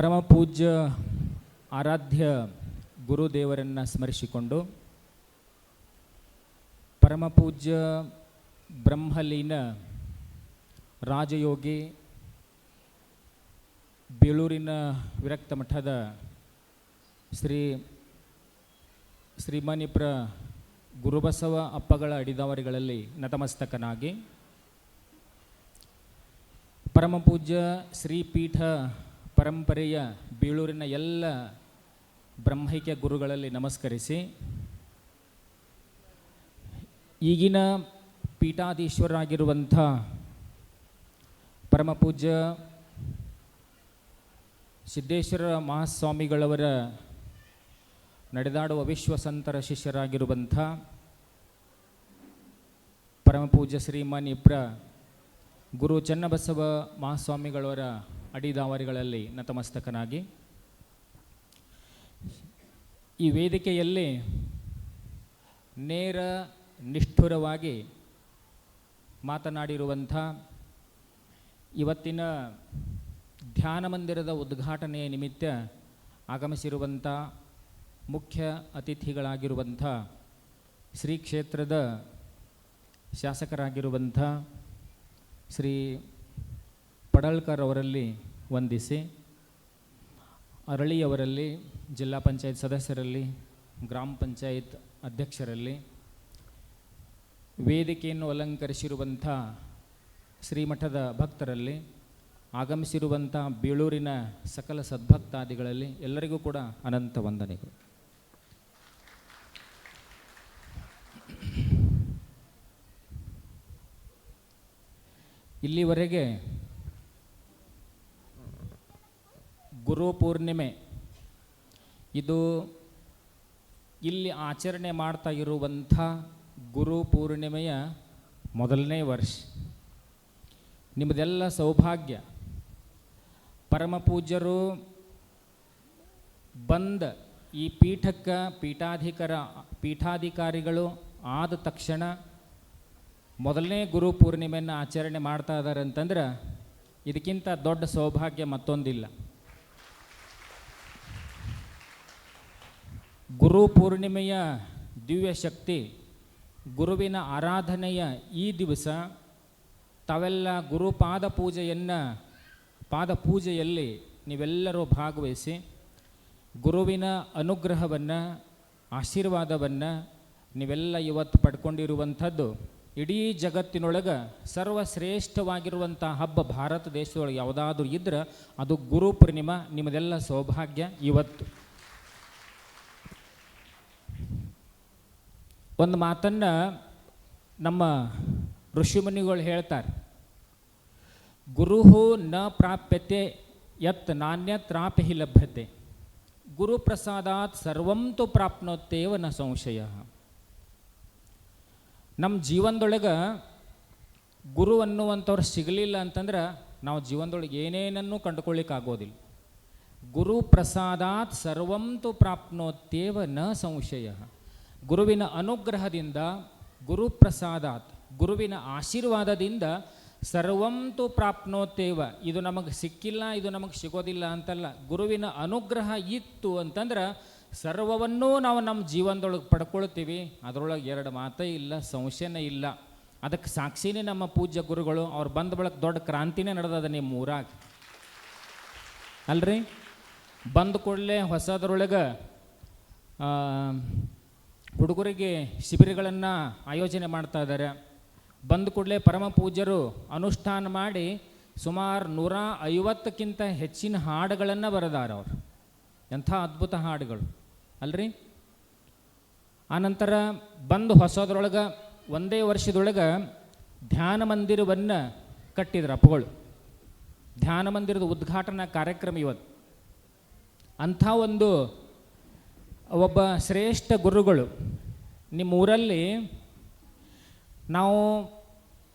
ಪರಮ ಪೂಜ್ಯ ಆರಾಧ್ಯ ಗುರುದೇವರನ್ನು ಸ್ಮರಿಸಿಕೊಂಡು ಪರಮ ಪೂಜ್ಯ ಬ್ರಹ್ಮಲೀನ ರಾಜಯೋಗಿ ಬೇಳೂರಿನ ವಿರಕ್ತ ಮಠದ ಶ್ರೀಮನಿಪ್ರ ಗುರುಬಸವ ಅಪ್ಪಗಳ ಅಡಿದಾವರಿಗಳಲ್ಲಿ ನತಮಸ್ತಕನಾಗಿ ಪರಮ ಪೂಜ್ಯ ಶ್ರೀಪೀಠ ಪರಂಪರೆಯ ಬೇಳೂರಿನ ಎಲ್ಲ ಬ್ರಹ್ಮೈಕ್ಯ ಗುರುಗಳಲ್ಲಿ ನಮಸ್ಕರಿಸಿ ಈಗಿನ ಪೀಠಾಧೀಶ್ವರರಾಗಿರುವಂಥ ಪರಮ ಪೂಜ್ಯ ಸಿದ್ದೇಶ್ವರ ಮಹಾಸ್ವಾಮಿಗಳವರ ನಡೆದಾಡುವ ವಿಶ್ವಸಂತರ ಶಿಷ್ಯರಾಗಿರುವಂಥ ಪರಮ ಪೂಜ್ಯ ಶ್ರೀಮನಿಪ್ರ ಗುರು ಚನ್ನಬಸವ ಮಹಾಸ್ವಾಮಿಗಳವರ ಅಡಿದಾವರಿಗಳಲ್ಲಿ ನತಮಸ್ತಕನಾಗಿ ಈ ವೇದಿಕೆಯಲ್ಲಿ ನೇರ ನಿಷ್ಠುರವಾಗಿ ಮಾತನಾಡಿರುವಂಥ ಇವತ್ತಿನ ಧ್ಯಾನ ಮಂದಿರದ ಉದ್ಘಾಟನೆಯ ನಿಮಿತ್ತ ಆಗಮಿಸಿರುವಂಥ ಮುಖ್ಯ ಅತಿಥಿಗಳಾಗಿರುವಂಥ ಶ್ರೀ ಕ್ಷೇತ್ರದ ಶಾಸಕರಾಗಿರುವಂಥ ಶ್ರೀ ಪಡಳ್ಕರ್ ಅವರಲ್ಲಿ ವಂದಿಸಿ, ಅರಳಿಯವರಲ್ಲಿ, ಜಿಲ್ಲಾ ಪಂಚಾಯತ್ ಸದಸ್ಯರಲ್ಲಿ, ಗ್ರಾಮ ಪಂಚಾಯತ್ ಅಧ್ಯಕ್ಷರಲ್ಲಿ, ವೇದಿಕೆಯನ್ನು ಅಲಂಕರಿಸಿರುವಂಥ ಶ್ರೀಮಠದ ಭಕ್ತರಲ್ಲಿ, ಆಗಮಿಸಿರುವಂಥ ಬೇಳೂರಿನ ಸಕಲ ಸದ್ಭಕ್ತಾದಿಗಳಲ್ಲಿ ಎಲ್ಲರಿಗೂ ಕೂಡ ಅನಂತ ವಂದನೆಗಳು. ಇಲ್ಲಿವರೆಗೆ ಗುರು ಪೂರ್ಣಿಮೆ ಇದು ಇಲ್ಲಿ ಆಚರಣೆ ಮಾಡ್ತಾ ಇರುವಂಥ ಗುರು ಪೂರ್ಣಿಮೆಯ ಮೊದಲನೇ ವರ್ಷ. ನಿಮ್ಮದೆಲ್ಲ ಸೌಭಾಗ್ಯ. ಪರಮ ಪೂಜ್ಯರು ಬಂದ ಈ ಪೀಠಕ್ಕೆ ಪೀಠಾಧಿಕಾರಿಗಳು ಆದ ತಕ್ಷಣ ಮೊದಲನೇ ಗುರು ಪೂರ್ಣಿಮೆಯನ್ನು ಆಚರಣೆ ಮಾಡ್ತಾ ಇದ್ದಾರೆ ಅಂತಂದ್ರೆ ಇದಕ್ಕಿಂತ ದೊಡ್ಡ ಸೌಭಾಗ್ಯ ಮತ್ತೊಂದಿಲ್ಲ. ಗುರು ಪೂರ್ಣಿಮೆಯ ದಿವ್ಯ ಶಕ್ತಿ, ಗುರುವಿನ ಆರಾಧನೆಯ ಈ ದಿವಸ ತಾವೆಲ್ಲ ಗುರು ಪಾದಪೂಜೆಯಲ್ಲಿ ನೀವೆಲ್ಲರೂ ಭಾಗವಹಿಸಿ ಗುರುವಿನ ಅನುಗ್ರಹವನ್ನು, ಆಶೀರ್ವಾದವನ್ನು ನೀವೆಲ್ಲ ಇವತ್ತು ಪಡ್ಕೊಂಡಿರುವಂಥದ್ದು ಇಡೀ ಜಗತ್ತಿನೊಳಗೆ ಸರ್ವಶ್ರೇಷ್ಠವಾಗಿರುವಂಥ ಹಬ್ಬ ಭಾರತ ದೇಶದೊಳಗೆ ಯಾವುದಾದ್ರೂ ಇದ್ರೆ ಅದು ಗುರು ಪೂರ್ಣಿಮಾ. ನಿಮ್ಮದೆಲ್ಲ ಸೌಭಾಗ್ಯ. ಇವತ್ತು ಒಂದು ಮಾತನ್ನು ನಮ್ಮ ಋಷಿಮುನಿಗಳು ಹೇಳ್ತಾರೆ, ಗುರುಹು ನ ಪ್ರಾಪ್ಯತೆ ಯತ್ ನಾಣ್ಯತ್ರಾಪಿ ಲಭ್ಯತೆ, ಗುರು ಪ್ರಸಾದಾತ್ ಸರ್ವಂತು ಪ್ರಾಪ್ನೋತ್ತೇವ ನ ಸಂಶಯ. ನಮ್ಮ ಜೀವನದೊಳಗೆ ಗುರು ಅನ್ನುವಂಥವ್ರು ಸಿಗಲಿಲ್ಲ ಅಂತಂದ್ರೆ ನಾವು ಜೀವನದೊಳಗೆ ಏನೇನನ್ನು ಕಂಡುಕೊಳ್ಳಿಕ್ಕಾಗೋದಿಲ್ಲ. ಗುರು ಪ್ರಸಾದಾತ್ ಸರ್ವಂತು ಪ್ರಾಪ್ನೋತ್ತೇವ ನ ಸಂಶಯ. ಗುರುವಿನ ಅನುಗ್ರಹದಿಂದ, ಗುರು ಪ್ರಸಾದಾತ್, ಗುರುವಿನ ಆಶೀರ್ವಾದದಿಂದ ಸರ್ವಂತು ಪ್ರಾಪ್ನೋತ್ತೇವ. ಇದು ನಮಗೆ ಸಿಕ್ಕಿಲ್ಲ, ಇದು ನಮಗೆ ಸಿಗೋದಿಲ್ಲ ಅಂತಲ್ಲ. ಗುರುವಿನ ಅನುಗ್ರಹ ಇತ್ತು ಅಂತಂದ್ರೆ ಸರ್ವವನ್ನೂ ನಾವು ನಮ್ಮ ಜೀವನದೊಳಗೆ ಪಡ್ಕೊಳ್ತೀವಿ. ಅದರೊಳಗೆ ಎರಡು ಮಾತೇ ಇಲ್ಲ, ಸಂಶಯನೇ ಇಲ್ಲ. ಅದಕ್ಕೆ ಸಾಕ್ಷಿನೇ ನಮ್ಮ ಪೂಜ್ಯ ಗುರುಗಳು. ಅವ್ರು ಬಂದ ಬಳಕ ದೊಡ್ಡ ಕ್ರಾಂತಿನೇ ನಡೆದದ ನಿಮ್ಮ ಊರಾಗ ಅಲ್ರಿ. ಬಂದ ಕೂಡಲೇ ಹೊಸದ್ರೊಳಗೆ ಹುಡುಗರಿಗೆ ಶಿಬಿರಗಳನ್ನು ಆಯೋಜನೆ ಮಾಡ್ತಾ ಇದ್ದಾರೆ. ಬಂದ ಕೂಡಲೇ ಪರಮ ಪೂಜ್ಯರು ಅನುಷ್ಠಾನ ಮಾಡಿ ಸುಮಾರು 150ಕ್ಕಿಂತ ಹೆಚ್ಚಿನ ಹಾಡುಗಳನ್ನು ಬರೆದಾರೆ ಅವರು. ಎಂಥ ಅದ್ಭುತ ಹಾಡುಗಳು ಅಲ್ರಿ. ಆನಂತರ ಬಂದು ಹೊಸದ್ರೊಳಗೆ ಒಂದೇ ವರ್ಷದೊಳಗೆ ಧ್ಯಾನ ಮಂದಿರವನ್ನು ಕಟ್ಟಿದ್ರು ಅಪ್ಪಗಳು. ಧ್ಯಾನ ಮಂದಿರದ ಉದ್ಘಾಟನಾ ಕಾರ್ಯಕ್ರಮ ಇವತ್ತು. ಅಂಥ ಒಬ್ಬ ಶ್ರೇಷ್ಠ ಗುರುಗಳು ನಿಮ್ಮ ಊರಲ್ಲಿ ನಾವು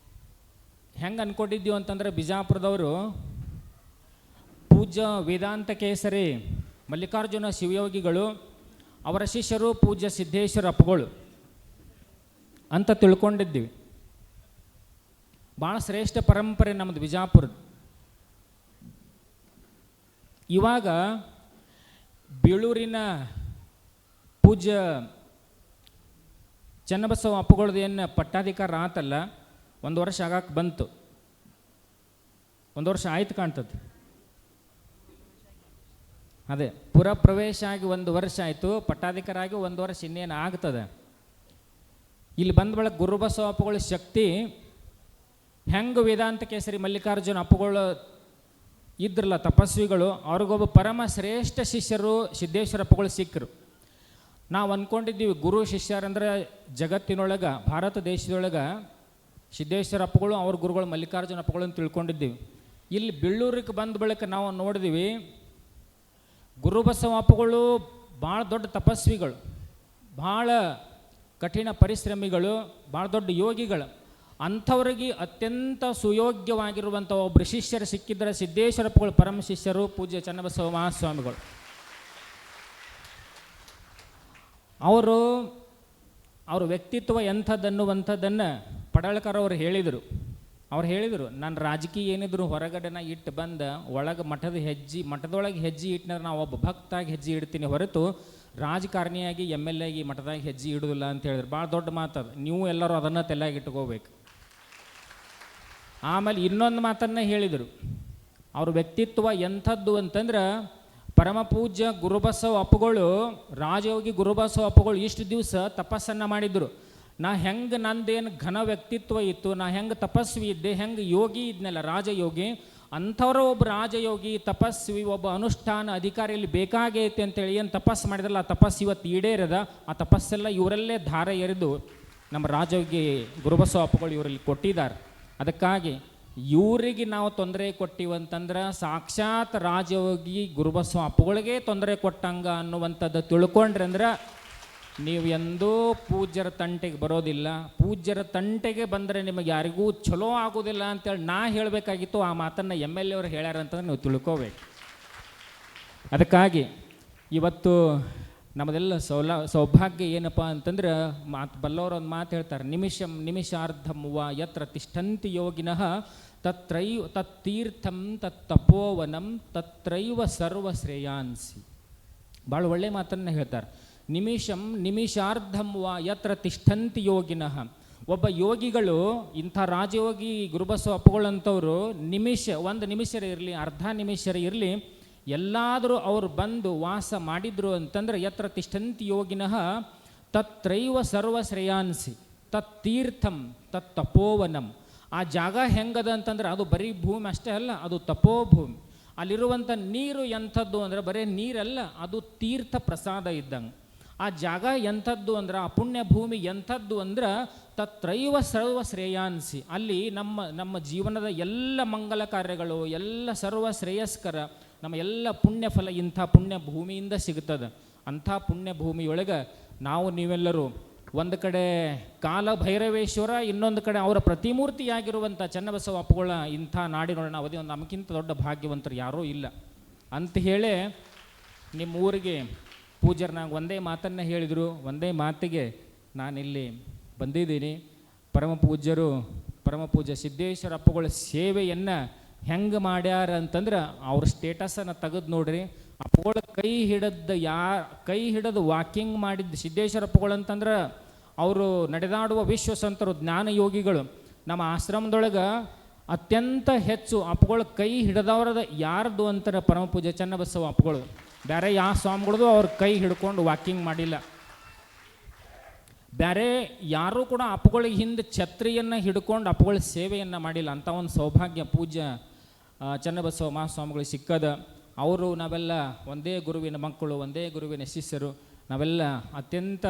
ಹೆಂಗೆ ಅಂದ್ಕೊಂಡಿದ್ದೀವಿ ಅಂತಂದರೆ, ಬಿಜಾಪುರದವರು ಪೂಜ್ಯ ವೇದಾಂತ ಕೇಸರಿ ಮಲ್ಲಿಕಾರ್ಜುನ ಶಿವಯೋಗಿಗಳು, ಅವರ ಶಿಷ್ಯರು ಪೂಜ್ಯ ಸಿದ್ದೇಶ್ವರ ಅಪ್ಪಗಳು ಅಂತ ತಿಳ್ಕೊಂಡಿದ್ದೀವಿ. ಭಾಳ ಶ್ರೇಷ್ಠ ಪರಂಪರೆ ನಮ್ಮದು ಬಿಜಾಪುರದ. ಇವಾಗ ಬೀಳೂರಿನ ಪೂಜ್ಯ ಚನ್ನಬಸವ ಅಪ್ಪುಗಳದ್ದು ಏನು ಪಟ್ಟಾಧಿಕಾರ ಆತಲ್ಲ, 1 ವರ್ಷ ಆಗಕ್ಕೆ ಬಂತು, 1 ವರ್ಷ ಆಯ್ತು ಕಾಣ್ತದೆ. ಅದೇ ಪುರ ಪ್ರವೇಶ ಆಗಿ 1 ವರ್ಷ ಆಯಿತು, ಪಟ್ಟಾಧಿಕಾರ ಆಗಿ 1 ವರ್ಷ ಇನ್ನೇನು ಆಗ್ತದೆ. ಇಲ್ಲಿ ಬಂದ ಬಳಿಕ ಗುರುಬಸವ ಅಪ್ಪುಗಳ ಶಕ್ತಿ ಹೆಂಗೆ ವೇದಾಂತ ಕೇಸರಿ ಮಲ್ಲಿಕಾರ್ಜುನ ಅಪ್ಪುಗಳು ಇದ್ರಲ್ಲ ತಪಸ್ವಿಗಳು, ಅವ್ರಿಗೊಬ್ಬ ಪರಮ ಶ್ರೇಷ್ಠ ಶಿಷ್ಯರು ಸಿದ್ದೇಶ್ವರ ಅಪ್ಪುಗಳು ಸಿಕ್ಕರು. ನಾವು ಅಂದ್ಕೊಂಡಿದ್ದೀವಿ ಗುರು ಶಿಷ್ಯರಂದ್ರೆ ಜಗತ್ತಿನೊಳಗೆ ಭಾರತ ದೇಶದೊಳಗೆ ಸಿದ್ದೇಶ್ವರ ಅಪ್ಪುಗಳು ಅವ್ರ ಗುರುಗಳು ಮಲ್ಲಿಕಾರ್ಜುನ ಅಪ್ಪುಗಳು ಅಂತ ತಿಳ್ಕೊಂಡಿದ್ದೀವಿ. ಇಲ್ಲಿ ಬೆಳ್ಳೂರಿಗೆ ಬಂದ ಬಳಿಕ ನಾವು ನೋಡಿದ್ವಿ ಗುರುಬಸವ ಅಪ್ಪುಗಳು ಭಾಳ ದೊಡ್ಡ ತಪಸ್ವಿಗಳು, ಭಾಳ ಕಠಿಣ ಪರಿಶ್ರಮಿಗಳು, ಭಾಳ ದೊಡ್ಡ ಯೋಗಿಗಳು. ಅಂಥವ್ರಿಗೆ ಅತ್ಯಂತ ಸುಯೋಗ್ಯವಾಗಿರುವಂಥ ಒಬ್ಬರು ಶಿಷ್ಯರು ಸಿಕ್ಕಿದ್ರೆ ಸಿದ್ದೇಶ್ವರಪ್ಪಗಳು ಪರಮ ಶಿಷ್ಯರು ಪೂಜ್ಯ ಚನ್ನಬಸವ ಮಹಾಸ್ವಾಮಿಗಳು. ಅವ್ರ ವ್ಯಕ್ತಿತ್ವ ಎಂಥದ್ದನ್ನುವಂಥದ್ದನ್ನು ಪಡಾಳ್ಕರ್ ಅವರು ಹೇಳಿದರು. ನಾನು ರಾಜಕೀಯ ಏನಿದ್ರು ಹೊರಗಡೆನ ಇಟ್ಟು ಬಂದ ಒಳಗೆ ಮಠದೊಳಗೆ ಹೆಜ್ಜೆ ಇಟ್ಟಿನ ನಾವು ಒಬ್ಬ ಭಕ್ತಾಗಿ ಹೆಜ್ಜೆ ಇಡ್ತೀನಿ ಹೊರತು ರಾಜಕಾರಣಿಯಾಗಿ MLA ಆಗಿ ಮಠದಾಗಿ ಹೆಜ್ಜೆ ಇಡೋದಿಲ್ಲ ಅಂತ ಹೇಳಿದ್ರು. ಭಾಳ ದೊಡ್ಡ ಮಾತದು, ನೀವು ಎಲ್ಲರೂ ಅದನ್ನು ತೆಲ್ಲಾಗಿ ಇಟ್ಕೋಬೇಕು. ಆಮೇಲೆ ಇನ್ನೊಂದು ಮಾತನ್ನು ಹೇಳಿದರು, ಅವ್ರ ವ್ಯಕ್ತಿತ್ವ ಎಂಥದ್ದು ಅಂತಂದ್ರೆ ಪರಮ ಪೂಜ್ಯ ಗುರುಬಸವ ಅಪ್ಪುಗಳು, ರಾಜಯೋಗಿ ಗುರುಬಸವ ಅಪ್ಪುಗಳು ಇಷ್ಟು ದಿವಸ ತಪಸ್ಸನ್ನು ಮಾಡಿದರು. ನಾ ಹೆಂಗೆ ನಂದೇನು ಘನ ವ್ಯಕ್ತಿತ್ವ ಇತ್ತು, ನಾ ಹೆಂಗೆ ತಪಸ್ವಿ ಇದ್ದೆ, ಹೆಂಗೆ ಯೋಗಿ ಇದ್ನಲ್ಲ ರಾಜಯೋಗಿ, ಅಂಥವ್ರ ಒಬ್ಬ ರಾಜಯೋಗಿ ತಪಸ್ವಿ ಒಬ್ಬ ಅನುಷ್ಠಾನ ಅಧಿಕಾರಿಯಲ್ಲಿ ಬೇಕಾಗೈತೆ ಅಂತೇಳಿ ಏನು ತಪಸ್ಸು ಮಾಡಿದ್ರಲ್ಲ ಆ ತಪಸ್ಸು ಇವತ್ತು ಈಡೇರದ. ಆ ತಪಸ್ಸೆಲ್ಲ ಇವರಲ್ಲೇ ಧಾರೆ ಎರೆದು ನಮ್ಮ ರಾಜಯೋಗಿ ಗುರುಬಸವ ಅಪ್ಪುಗಳು ಇವರಲ್ಲಿ ಕೊಟ್ಟಿದ್ದಾರೆ. ಅದಕ್ಕಾಗಿ ಇವರಿಗೆ ನಾವು ತೊಂದರೆ ಕೊಟ್ಟಿವಂತಂದ್ರೆ ಸಾಕ್ಷಾತ್ ರಾಜಯೋಗಿ ಗುರುಬಸವ ಅಪ್ಪುಗಳಿಗೆ ತೊಂದರೆ ಕೊಟ್ಟಂಗ ಅನ್ನುವಂಥದ್ದು ತಿಳ್ಕೊಂಡ್ರೆ ಅಂದ್ರೆ ನೀವು ಎಂದೂ ಪೂಜ್ಯರ ತಂಟೆಗೆ ಬರೋದಿಲ್ಲ. ಪೂಜ್ಯರ ತಂಟೆಗೆ ಬಂದರೆ ನಿಮಗೆ ಯಾರಿಗೂ ಚಲೋ ಆಗೋದಿಲ್ಲ ಅಂತೇಳಿ ನಾ ಹೇಳಬೇಕಾಗಿತ್ತು. ಆ ಮಾತನ್ನು MLA ಅವರು ಹೇಳ್ಯಾರ ಅಂತಂದ್ರೆ ನೀವು ತಿಳ್ಕೋಬೇಕು. ಅದಕ್ಕಾಗಿ ಇವತ್ತು ನಮ್ಮದೆಲ್ಲ ಸೌಭಾಗ್ಯ ಏನಪ್ಪ ಅಂತಂದ್ರೆ ಬಲ್ಲವರು ಒಂದು ಮಾತು ಹೇಳ್ತಾರೆ, ನಿಮಿಷಾರ್ಧಮುವ ಯತ್ರ ತಿಷ್ಠಂತಿ ಯೋಗಿನಃ ತತ್ತೀರ್ಥಂ ತತ್ತಪೋವನಂ ತತ್ರೈವ ಸರ್ವಶ್ರೇಯಾಂಸಿ. ಭಾಳ ಒಳ್ಳೆ ಮಾತನ್ನು ಹೇಳ್ತಾರೆ. ನಿಮಿಷಾರ್ಧಮುವ ಯತ್ರ ತಿಷ್ಠಂತಿ ಯೋಗಿನಃ. ಒಬ್ಬ ಯೋಗಿಗಳು ಇಂಥ ರಾಜಯೋಗಿ ಗುರುಬಸವ ಅಪ್ಪುಗಳಂಥವ್ರು ಒಂದು ನಿಮಿಷರ ಇರಲಿ, ಅರ್ಧ ನಿಮಿಷರ ಇರಲಿ, ಎಲ್ಲಾದರೂ ಅವರು ಬಂದು ವಾಸ ಮಾಡಿದ್ರು ಅಂತಂದ್ರೆ ಯತ್ರ ತಿಷ್ಠಂತಿ ಯೋಗಿನಃ ತತ್ರೈವ ಸರ್ವಶ್ರೇಯಾಂಸಿ ತತ್ತೀರ್ಥಂ ತತ್ತಪೋವನಂ. ಆ ಜಾಗ ಹೆಂಗದ ಅಂತಂದ್ರೆ ಅದು ಬರೀ ಭೂಮಿ ಅಷ್ಟೇ ಅಲ್ಲ, ಅದು ತಪೋಭೂಮಿ. ಅಲ್ಲಿರುವಂಥ ನೀರು ಎಂಥದ್ದು ಅಂದ್ರೆ ಬರೀ ನೀರಲ್ಲ, ಅದು ತೀರ್ಥ ಪ್ರಸಾದ ಇದ್ದಂಗೆ. ಆ ಜಾಗ ಎಂಥದ್ದು ಅಂದ್ರೆ, ಆ ಪುಣ್ಯ ಭೂಮಿ ಎಂಥದ್ದು ಅಂದ್ರೆ ತತ್ರೈವ ಸರ್ವ ಶ್ರೇಯಾಂಸಿ. ಅಲ್ಲಿ ನಮ್ಮ ಜೀವನದ ಎಲ್ಲ ಮಂಗಲ ಕಾರ್ಯಗಳು, ಎಲ್ಲ ಸರ್ವ ಶ್ರೇಯಸ್ಕರ, ನಮ್ಮ ಎಲ್ಲ ಪುಣ್ಯ ಫಲ ಇಂಥ ಪುಣ್ಯ ಭೂಮಿಯಿಂದ ಸಿಗ್ತದೆ. ಅಂಥ ಪುಣ್ಯ ಭೂಮಿಯೊಳಗೆ ನಾವು ನೀವೆಲ್ಲರೂ ಒಂದು ಕಡೆ ಕಾಲ ಭೈರವೇಶ್ವರ, ಇನ್ನೊಂದು ಕಡೆ ಅವರ ಪ್ರತಿಮೂರ್ತಿಯಾಗಿರುವಂಥ ಚನ್ನಬಸವ ಅಪ್ಪುಗಳ ಇಂಥ ನಾಡಿನೊಳಗೆ ಅವಧಿ ಒಂದು ನಮಗಿಂತ ದೊಡ್ಡ ಭಾಗ್ಯವಂತರು ಯಾರೂ ಇಲ್ಲ ಅಂತ ಹೇಳೇ ನಿಮ್ಮ ಊರಿಗೆ ಪೂಜ್ಯರನ್ನಾಗ ಒಂದೇ ಮಾತನ್ನು ಹೇಳಿದರು. ಒಂದೇ ಮಾತಿಗೆ ನಾನಿಲ್ಲಿ ಬಂದಿದ್ದೀನಿ. ಪರಮ ಪೂಜ್ಯ ಸಿದ್ದೇಶ್ವರ ಅಪ್ಪುಗಳ ಸೇವೆಯನ್ನು ಹೆಂಗೆ ಮಾಡ್ಯಾರ ಅಂತಂದ್ರೆ ಅವ್ರ ಸ್ಟೇಟಸನ್ನು ತೆಗೆದು ನೋಡ್ರಿ. ಅಪ್ಪುಗಳ ಕೈ ಹಿಡಿದು ವಾಕಿಂಗ್ ಮಾಡಿದ್ದು ಸಿದ್ದೇಶ್ವರ ಅಪ್ಪುಗಳು ಅಂತಂದ್ರೆ ಅವರು ನಡೆದಾಡುವ ವಿಶ್ವಸಂತರು, ಜ್ಞಾನ ಯೋಗಿಗಳು. ನಮ್ಮ ಆಶ್ರಮದೊಳಗೆ ಅತ್ಯಂತ ಹೆಚ್ಚು ಅಪ್ಪುಗಳ ಕೈ ಹಿಡಿದವರದ ಯಾರ್ದು ಅಂತಾರೆ ಪರಮ ಪೂಜ್ಯ ಚನ್ನಬಸವ ಅಪ್ಪುಗಳು. ಬೇರೆ ಯಾವ ಸ್ವಾಮಿಗಳದು ಅವ್ರ ಕೈ ಹಿಡ್ಕೊಂಡು ವಾಕಿಂಗ್ ಮಾಡಿಲ್ಲ. ಬೇರೆ ಯಾರೂ ಕೂಡ ಅಪ್ಪುಗಳಿಗೆ ಹಿಂದೆ ಛತ್ರಿಯನ್ನು ಹಿಡ್ಕೊಂಡು ಅಪ್ಪುಗಳ ಸೇವೆಯನ್ನು ಮಾಡಿಲ್ಲ. ಅಂಥ ಒಂದು ಸೌಭಾಗ್ಯ ಪೂಜ್ಯ ಚನ್ನಬಸವ ಮಹಾಸ್ವಾಮಿಗಳಿಗೆ ಸಿಕ್ಕದ. ಅವರು ನಾವೆಲ್ಲ ಒಂದೇ ಗುರುವಿನ ಮಕ್ಕಳು, ಒಂದೇ ಗುರುವಿನ ಶಿಷ್ಯರು. ನಾವೆಲ್ಲ ಅತ್ಯಂತ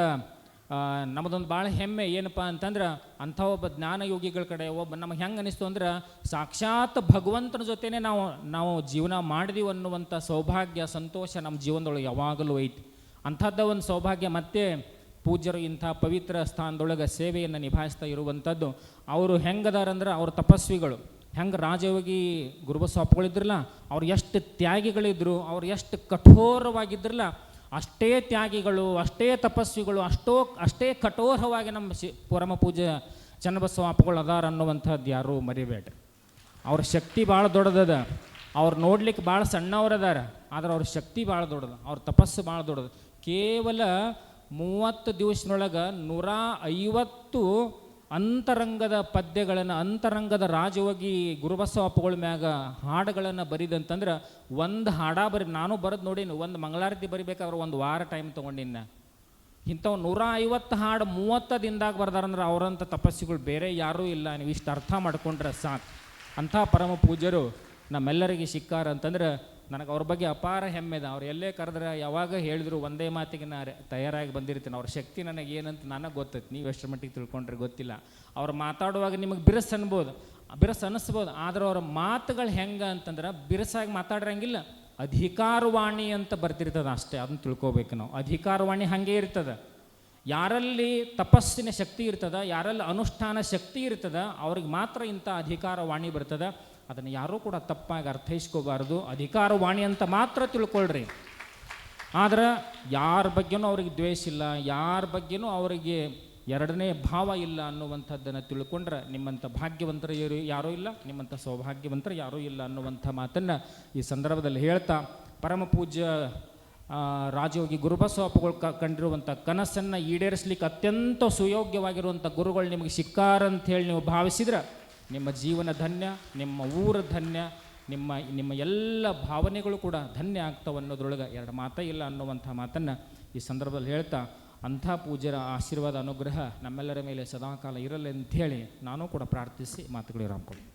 ನಮ್ಮದೊಂದು ಭಾಳ ಹೆಮ್ಮೆ ಏನಪ್ಪ ಅಂತಂದ್ರೆ ಅಂಥ ಒಬ್ಬ ಜ್ಞಾನಯೋಗಿಗಳ ಕಡೆ ನಮಗೆ ಹೆಂಗೆ ಅನಿಸ್ತು ಅಂದ್ರೆ ಸಾಕ್ಷಾತ್ ಭಗವಂತನ ಜೊತೆನೇ ನಾವು ಜೀವನ ಮಾಡಿದೀವಿ ಅನ್ನುವಂಥ ಸೌಭಾಗ್ಯ ಸಂತೋಷ ನಮ್ಮ ಜೀವನದೊಳಗೆ ಯಾವಾಗಲೂ ಐತಿ. ಅಂಥದ್ದ ಒಂದು ಸೌಭಾಗ್ಯ ಮತ್ತೆ ಪೂಜ್ಯರು ಇಂಥ ಪವಿತ್ರ ಸ್ಥಾನದೊಳಗೆ ಸೇವೆಯನ್ನು ನಿಭಾಯಿಸ್ತಾ ಇರುವಂಥದ್ದು. ಅವರು ಹೆಂಗದಾರಂದ್ರೆ ಅವ್ರ ತಪಸ್ವಿಗಳು, ಹೆಂಗೆ ರಾಜಯೋಗಿ ಗುರುಬಸವ ಅಪ್ಪುಗಳಿದ್ರಲ್ಲ, ಅವ್ರು ಎಷ್ಟು ತ್ಯಾಗಿಗಳಿದ್ರು, ಅವ್ರು ಎಷ್ಟು ಕಠೋರವಾಗಿದ್ರಲ್ಲ, ಅಷ್ಟೇ ತ್ಯಾಗಿಗಳು, ಅಷ್ಟೇ ತಪಸ್ವಿಗಳು, ಅಷ್ಟೇ ಕಠೋರವಾಗಿ ನಮ್ಮ ಪರಮ ಪೂಜ್ಯ ಚನ್ನಬಸವ ಅಪ್ಪುಗಳು ಅದಾರ ಅನ್ನುವಂಥದ್ದು ಯಾರೂ ಮರಿಬೇಡ್ರಿ. ಅವ್ರ ಶಕ್ತಿ ಭಾಳ ದೊಡ್ಡದದ. ಅವ್ರು ನೋಡ್ಲಿಕ್ಕೆ ಭಾಳ ಸಣ್ಣವ್ರದಾರ, ಆದ್ರೆ ಅವ್ರ ಶಕ್ತಿ ಭಾಳ ದೊಡ್ಡದು, ಅವ್ರ ತಪಸ್ಸು ಭಾಳ ದೊಡ್ಡದು. ಕೇವಲ 30 ದಿವಸದೊಳಗೆ 150 ಅಂತರಂಗದ ಪದ್ಯಗಳನ್ನು, ಅಂತರಂಗದ ರಾಜಯೋಗಿ ಗುರುಬಸವಪ್ಪಗಳ ಮ್ಯಾಗ ಹಾಡುಗಳನ್ನು ಬರಿದಂತಂದ್ರೆ, ಒಂದು ಹಾಡ ನಾನು ಬರೆದು ನೋಡೀನಿ. ಒಂದು ಮಂಗಳಾರತಿ ಬರಿಬೇಕಾದ್ರೆ 1 ವಾರ ಟೈಮ್ ತೊಗೊಂಡಿನ. ಇಂಥವು 150 ಹಾಡು 30 ದಿನದಾಗ ಬರ್ದಾರಂದ್ರೆ ಅವರಂಥ ತಪಸ್ಸಿಗಳು ಬೇರೆ ಯಾರೂ ಇಲ್ಲ. ನೀವು ಇಷ್ಟು ಅರ್ಥ ಮಾಡ್ಕೊಂಡ್ರೆ ಸಾಕು. ಅಂಥ ಪರಮ ಪೂಜ್ಯರು ನಮ್ಮೆಲ್ಲರಿಗೆ ಸಿಕ್ಕಾರ ಅಂತಂದ್ರೆ ನನಗೆ ಅವ್ರ ಬಗ್ಗೆ ಅಪಾರ ಹೆಮ್ಮೆ ಇದೆ. ಅವ್ರು ಎಲ್ಲೇ ಕರೆದ್ರೆ ಯಾವಾಗ ಹೇಳಿದ್ರು ಒಂದೇ ಮಾತಿಗೆ ನಾನು ತಯಾರಾಗಿ ಬಂದಿರ್ತೀನಿ. ಅವ್ರ ಶಕ್ತಿ ನನಗೆ ಏನಂತ ನನಗೆ ಗೊತ್ತೈತೆ, ನೀವು ಎಷ್ಟರ ಮಟ್ಟಿಗೆ ತಿಳ್ಕೊಂಡ್ರೆ ಗೊತ್ತಿಲ್ಲ. ಅವ್ರು ಮಾತಾಡುವಾಗ ನಿಮಗೆ ಬಿರುಸು ಅನ್ನಿಸ್ಬೋದು, ಆದ್ರೆ ಅವ್ರ ಮಾತುಗಳು ಹೆಂಗೆ ಅಂತಂದ್ರೆ ಬಿರುಸಾಗಿ ಮಾತಾಡ್ರಂಗಿಲ್ಲ. ಅಧಿಕಾರವಾಣಿ ಅಂತ ಬರ್ತಿರ್ತದೆ ಅಷ್ಟೇ, ಅದನ್ನು ತಿಳ್ಕೊಬೇಕು ನಾವು. ಅಧಿಕಾರವಾಣಿ ಹಾಗೆ ಇರ್ತದೆ. ಯಾರಲ್ಲಿ ತಪಸ್ಸಿನ ಶಕ್ತಿ ಇರ್ತದೆ, ಯಾರಲ್ಲಿ ಅನುಷ್ಠಾನ ಶಕ್ತಿ ಇರ್ತದೆ, ಅವ್ರಿಗೆ ಮಾತ್ರ ಇಂಥ ಅಧಿಕಾರವಾಣಿ ಬರ್ತದೆ. ಅದನ್ನು ಯಾರೂ ಕೂಡ ತಪ್ಪಾಗಿ ಅರ್ಥೈಸ್ಕೋಬಾರ್ದು. ಅಧಿಕಾರವಾಣಿ ಅಂತ ಮಾತ್ರ ತಿಳ್ಕೊಳ್ರಿ. ಆದ್ರೆ ಯಾರ ಬಗ್ಗೆನೂ ಅವ್ರಿಗೆ ದ್ವೇಷ ಇಲ್ಲ, ಯಾರ ಬಗ್ಗೆನೂ ಅವರಿಗೆ ಎರಡನೇ ಭಾವ ಇಲ್ಲ ಅನ್ನುವಂಥದ್ದನ್ನು ತಿಳ್ಕೊಂಡ್ರೆ ನಿಮ್ಮಂಥ ಭಾಗ್ಯವಂತರು ಯಾರೂ ಇಲ್ಲ, ನಿಮ್ಮಂಥ ಸೌಭಾಗ್ಯವಂತರು ಯಾರೂ ಇಲ್ಲ ಅನ್ನುವಂಥ ಮಾತನ್ನು ಈ ಸಂದರ್ಭದಲ್ಲಿ ಹೇಳ್ತಾ, ಪರಮ ಪೂಜ್ಯ ರಾಜಯೋಗಿ ಗುರುಬಸವಪ್ಪಗಳು ಕಂಡಿರುವಂಥ ಕನಸನ್ನು ಈಡೇರಿಸಲಿಕ್ಕೆ ಅತ್ಯಂತ ಸುಯೋಗ್ಯವಾಗಿರುವಂಥ ಗುರುಗಳು ನಿಮಗೆ ಸಿಕ್ಕಾರಂಥೇಳಿ ನೀವು ಭಾವಿಸಿದ್ರೆ ನಿಮ್ಮ ಜೀವನ ಧನ್ಯ, ನಿಮ್ಮ ಊರ ಧನ್ಯ, ನಿಮ್ಮ ಎಲ್ಲ ಭಾವನೆಗಳು ಕೂಡ ಧನ್ಯ ಆಗ್ತಾವೆ ಅನ್ನೋದ್ರೊಳಗೆ ಎರಡು ಮಾತೇ ಇಲ್ಲ ಅನ್ನುವಂಥ ಮಾತನ್ನು ಈ ಸಂದರ್ಭದಲ್ಲಿ ಹೇಳ್ತಾ, ಅಂಥ ಪೂಜ್ಯರ ಆಶೀರ್ವಾದ ಅನುಗ್ರಹ ನಮ್ಮೆಲ್ಲರ ಮೇಲೆ ಸದಾಕಾಲ ಇರಲಿ ಅಂಥೇಳಿ ನಾನು ಕೂಡ ಪ್ರಾರ್ಥಿಸಿ ಮಾತುಗಳು ರಾಮ್ಕೊಂಡು